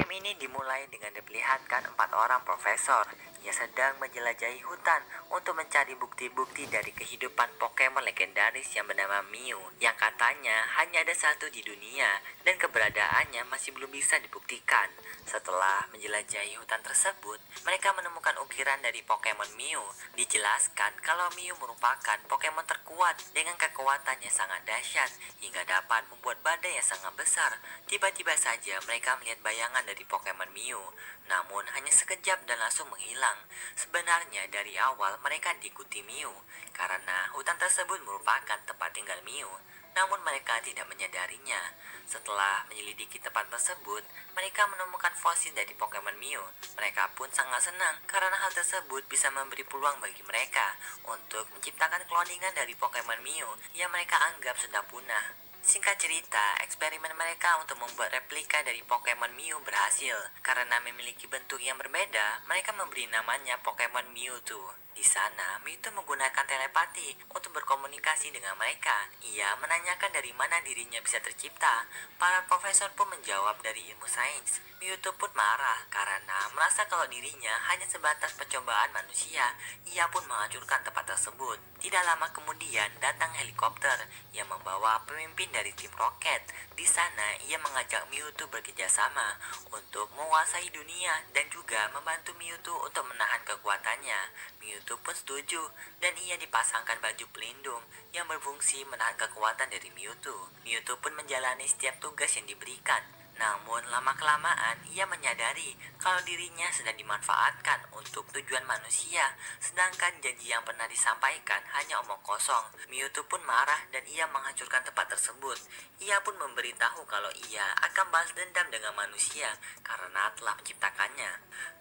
Meme ini dimulai dengan diperlihatkan 4 orang profesor yang sedang menjelajahi hutan untuk mencari bukti-bukti dari kehidupan Pokemon legendaris yang bernama Mew, yang katanya hanya ada satu di dunia dan keberadaannya masih belum bisa dibuktikan. Setelah menjelajahi hutan tersebut, mereka menemukan ukiran dari Pokemon Mew. Dijelaskan kalau Mew merupakan Pokemon terkuat dengan kekuatan yang sangat dahsyat hingga dapat membuat badai yang sangat besar. Tiba-tiba saja mereka melihat bayangan dari Pokemon Mew, namun hanya sekejap dan langsung menghilang. Sebenarnya dari awal mereka diikuti Mew, karena hutan tersebut merupakan tempat tinggal Mew, namun mereka tidak menyadarinya. Setelah menyelidiki tempat tersebut, mereka menemukan fosil dari Pokemon Mew. Mereka pun sangat senang karena hal tersebut bisa memberi peluang bagi mereka untuk menciptakan kloningan dari Pokemon Mew yang mereka anggap sudah punah. Singkat cerita, eksperimen mereka untuk membuat replika dari Pokemon Mew berhasil. Karena memiliki bentuk yang berbeda, mereka memberi namanya Pokemon Mewtwo. Di sana, Mewtwo menggunakan telepati untuk berkomunikasi dengan mereka. Ia menanyakan dari mana dirinya bisa tercipta. Para profesor pun menjawab dari ilmu sains. Mewtwo pun marah karena merasa kalau dirinya hanya sebatas percobaan manusia. Ia pun menghancurkan tempat tersebut. Tidak lama kemudian datang helikopter yang membawa pemimpin dari tim Rocket. Di sana ia mengajak Mewtwo bekerja sama untuk menguasai dunia dan juga membantu Mewtwo untuk menahan kekuatannya. Mewtwo pun setuju dan ia dipasangkan baju pelindung yang berfungsi menahan kekuatan dari Mewtwo. Mewtwo pun menjalani setiap tugas yang diberikan. Namun lama-kelamaan ia menyadari kalau dirinya sedang dimanfaatkan untuk tujuan manusia, sedangkan janji yang pernah disampaikan hanya omong kosong. Mewtwo pun marah dan ia menghancurkan tempat tersebut. Ia pun memberitahu kalau ia akan balas dendam dengan manusia karena telah menciptakannya.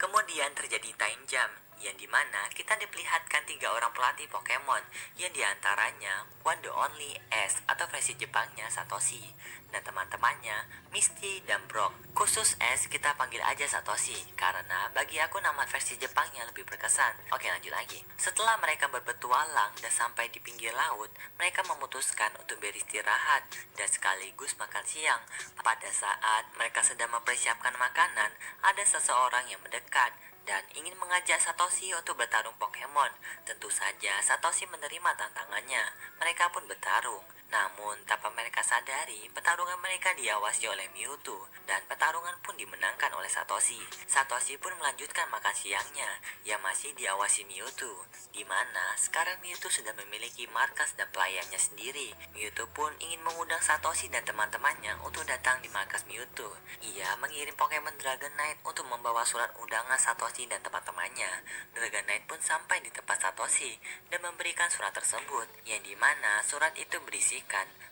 Kemudian terjadi time jump, yang dimana kita diperlihatkan 3 orang pelatih Pokemon, yang diantaranya One the Only Ash atau versi Jepangnya Satoshi, dan teman-temannya Misty dan Brock. Khusus Ash kita panggil aja Satoshi, karena bagi aku nama versi Jepangnya lebih berkesan. Oke, lanjut lagi. Setelah mereka berpetualang dan sampai di pinggir laut, mereka memutuskan untuk beristirahat dan sekaligus makan siang. Pada saat mereka sedang mempersiapkan makanan, ada seseorang yang mendekat dan ingin mengajak Satoshi untuk bertarung Pokemon. Tentu saja Satoshi menerima tantangannya. Mereka pun bertarung. Namun tanpa mereka sadari, pertarungan mereka diawasi oleh Mewtwo dan pertarungan pun dimenangkan oleh Satoshi. Satoshi pun melanjutkan makan siangnya yang masih diawasi Mewtwo, di mana sekarang Mewtwo sudah memiliki markas dan pelayannya sendiri. Mewtwo pun ingin mengundang Satoshi dan teman-temannya untuk datang di markas Mewtwo. Ia mengirim Pokemon Dragonite untuk membawa surat undangan Satoshi dan teman-temannya. Dragonite pun sampai di tempat Satoshi dan memberikan surat tersebut, yang dimana surat itu berisi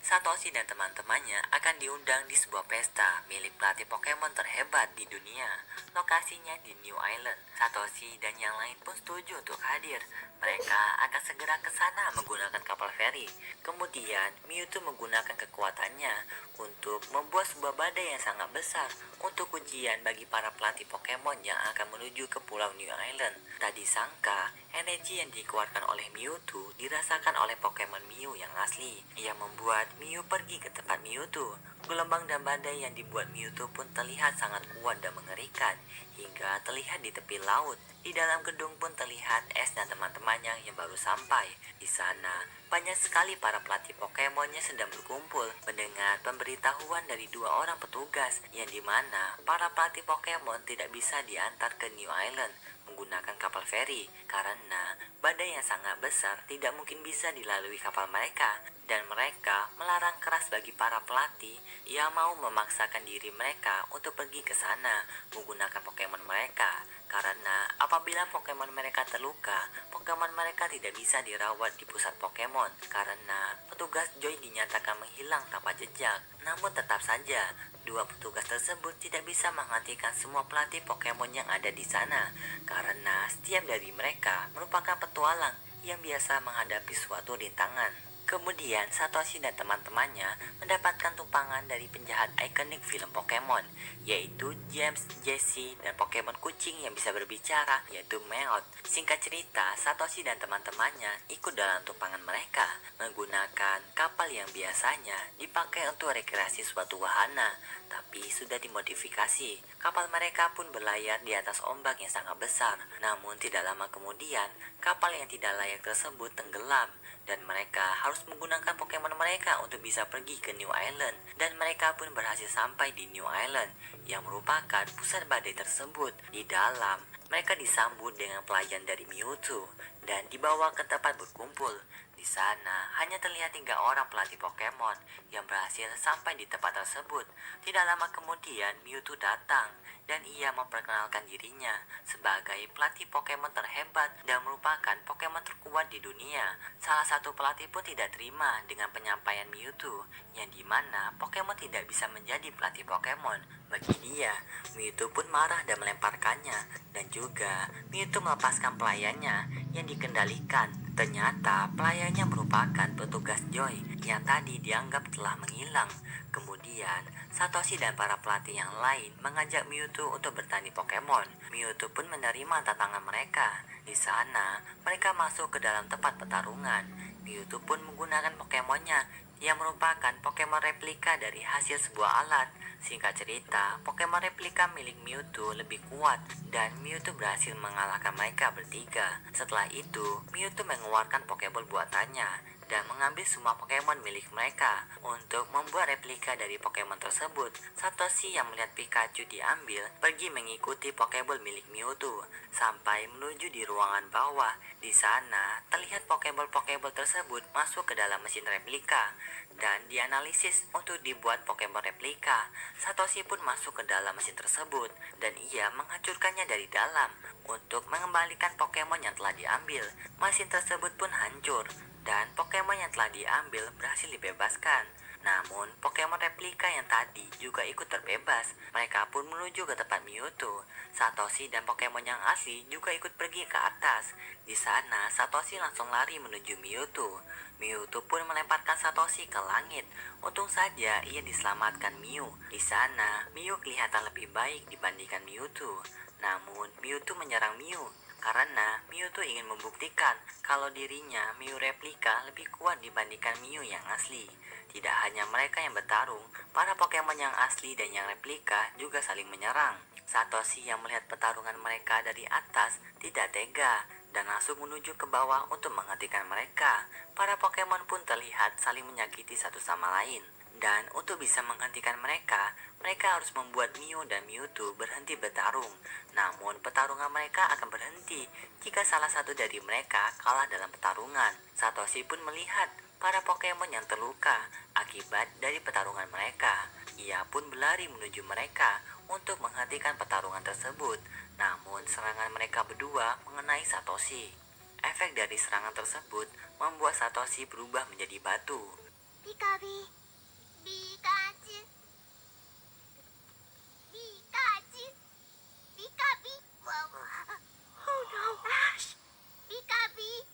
Satoshi dan teman-temannya akan diundang di sebuah pesta milik pelatih Pokemon terhebat di dunia. Lokasinya di New Island. Satoshi dan yang lain pun setuju untuk hadir. Mereka akan segera ke sana menggunakan kapal feri. Kemudian Mewtwo menggunakan kekuatannya untuk membuat sebuah badai yang sangat besar untuk ujian bagi para pelatih Pokemon yang akan menuju ke pulau New Island. Tak disangka, energi yang dikeluarkan oleh Mewtwo dirasakan oleh Pokemon Mew yang asli, yang membuat Mew pergi ke tempat Mewtwo. Gelombang dan badai yang dibuat Mewtwo pun terlihat sangat kuat dan mengerikan, hingga terlihat di tepi laut. Di dalam gedung pun terlihat Ash dan teman-temannya yang baru sampai. Di sana, banyak sekali para pelatih Pokemonnya sedang berkumpul mendengar pemberitahuan dari 2 orang petugas, yang dimana para pelatih Pokemon tidak bisa diantar ke New Island menggunakan kapal feri karena badai yang sangat besar tidak mungkin bisa dilalui kapal mereka, dan mereka melarang keras bagi para pelatih yang mau memaksakan diri mereka untuk pergi ke sana menggunakan Pokemon mereka, karena apabila Pokemon mereka terluka, Pokemon mereka tidak bisa dirawat di pusat Pokemon karena petugas Joy dinyatakan menghilang tanpa jejak. Namun tetap saja 2 petugas tersebut tidak bisa menghentikan semua pelatih Pokemon yang ada di sana, karena setiap dari mereka merupakan petualang yang biasa menghadapi suatu rintangan. Kemudian Satoshi dan teman-temannya mendapatkan tumpangan dari penjahat ikonik film Pokemon, yaitu James, Jesse, dan Pokemon kucing yang bisa berbicara, yaitu Meowth. Singkat cerita, Satoshi dan teman-temannya ikut dalam tumpangan mereka, menggunakan kapal yang biasanya dipakai untuk rekreasi suatu wahana, tapi sudah dimodifikasi. Kapal mereka pun berlayar di atas ombak yang sangat besar, namun tidak lama kemudian, kapal yang tidak layak tersebut tenggelam, dan mereka harus menggunakan Pokemon mereka untuk bisa pergi ke New Island, dan mereka pun berhasil sampai di New Island yang merupakan pusat badai tersebut. Di dalam, mereka disambut dengan pelayan dari Mewtwo dan dibawa ke tempat berkumpul. Di sana hanya terlihat 3 orang pelatih Pokemon yang berhasil sampai di tempat tersebut. Tidak lama kemudian Mewtwo datang dan ia memperkenalkan dirinya sebagai pelatih Pokemon terhebat dan merupakan Pokemon terkuat di dunia. Salah satu pelatih pun tidak terima dengan penyampaian Mewtwo, yang dimana Pokemon tidak bisa menjadi pelatih Pokemon. Bagi dia, Mewtwo pun marah dan melemparkannya, dan juga Mewtwo melepaskan pelayannya yang dikendalikan. Ternyata pelayannya merupakan petugas Joy yang tadi dianggap telah menghilang. Kemudian, Satoshi dan para pelatih yang lain mengajak Mewtwo untuk bertanding Pokemon. Mewtwo pun menerima tantangan mereka. Di sana, mereka masuk ke dalam tempat pertarungan. Mewtwo pun menggunakan Pokemonnya yang merupakan Pokemon replika dari hasil sebuah alat. Singkat cerita, Pokemon replika milik Mewtwo lebih kuat dan Mewtwo berhasil mengalahkan mereka bertiga. Setelah itu, Mewtwo mengeluarkan Pokeball buatannya dan mengambil semua Pokemon milik mereka untuk membuat replika dari Pokemon tersebut. Satoshi yang melihat Pikachu diambil pergi mengikuti Pokeball milik Mewtwo sampai menuju di ruangan bawah. Di sana terlihat Pokeball tersebut masuk ke dalam mesin replika dan dianalisis untuk dibuat Pokemon replika. Satoshi pun masuk ke dalam mesin tersebut dan ia menghancurkannya dari dalam untuk mengembalikan Pokemon yang telah diambil. Mesin tersebut pun hancur dan Pokemon yang telah diambil berhasil dibebaskan. Namun, Pokemon replika yang tadi juga ikut terbebas. Mereka pun menuju ke tempat Mewtwo. Satoshi dan Pokemon yang asli juga ikut pergi ke atas. Di sana, Satoshi langsung lari menuju Mewtwo. Mewtwo pun melemparkan Satoshi ke langit. Untung saja ia diselamatkan Mew. Di sana, Mew kelihatan lebih baik dibandingkan Mewtwo. Namun, Mewtwo menyerang Mew karena Mewtwo ingin membuktikan kalau dirinya Mew replika lebih kuat dibandingkan Mew yang asli. Tidak hanya mereka yang bertarung, para Pokemon yang asli dan yang replika juga saling menyerang. Satoshi yang melihat pertarungan mereka dari atas tidak tega dan langsung menuju ke bawah untuk menghentikan mereka. Para Pokemon pun terlihat saling menyakiti satu sama lain. Dan untuk bisa menghentikan mereka, mereka harus membuat Mew dan Mewtwo berhenti bertarung. Namun pertarungan mereka akan berhenti jika salah satu dari mereka kalah dalam pertarungan. Satoshi pun melihat para Pokemon yang terluka akibat dari pertarungan mereka. Ia pun berlari menuju mereka untuk menghentikan pertarungan tersebut. Namun serangan mereka berdua mengenai Satoshi. Efek dari serangan tersebut membuat Satoshi berubah menjadi batu. Pikabi, Pikachu, Pikachu, Pikabi. Wow. Oh no, Ash. Pikabi.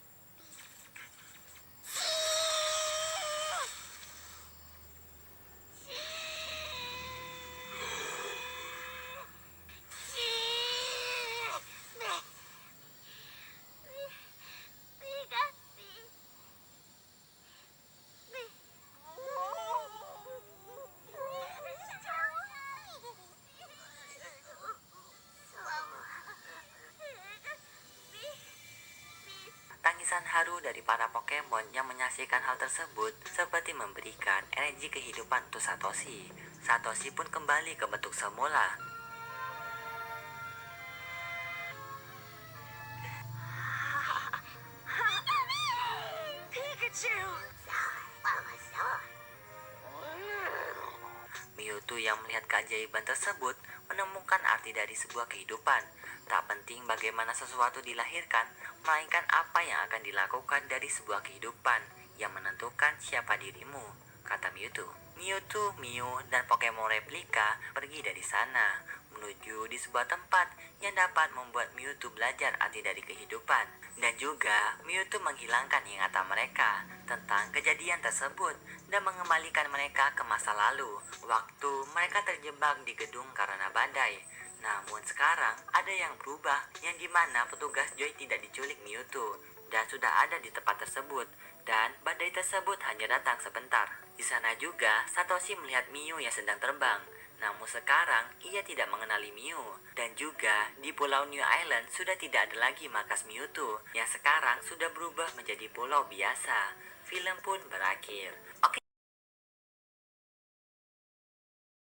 Tangisan haru dari para Pokemon yang menyaksikan hal tersebut seperti memberikan energi kehidupan untuk Satoshi. Satoshi pun kembali ke bentuk semula. Pikachu. Mewtwo yang melihat keajaiban tersebut menemukan arti dari sebuah kehidupan. Tak penting bagaimana sesuatu dilahirkan, melainkan apa yang akan dilakukan dari sebuah kehidupan yang menentukan siapa dirimu, kata Mewtwo. Mewtwo, Mew, dan Pokemon replika pergi dari sana, menuju di sebuah tempat yang dapat membuat Mewtwo belajar arti dari kehidupan. Dan juga, Mewtwo menghilangkan ingatan mereka. tentang kejadian tersebut dan mengembalikan mereka ke masa lalu, waktu mereka terjebak di gedung karena badai. Namun sekarang ada yang berubah, yang dimana petugas Joy tidak diculik Mewtwo dan sudah ada di tempat tersebut, dan badai tersebut hanya datang sebentar. Di sana juga Satoshi melihat Mew yang sedang terbang. Namun sekarang ia tidak mengenali Mew. Dan juga di Pulau New Island sudah tidak ada lagi markas Mewtwo yang sekarang sudah berubah menjadi pulau biasa. Film pun berakhir. Oke.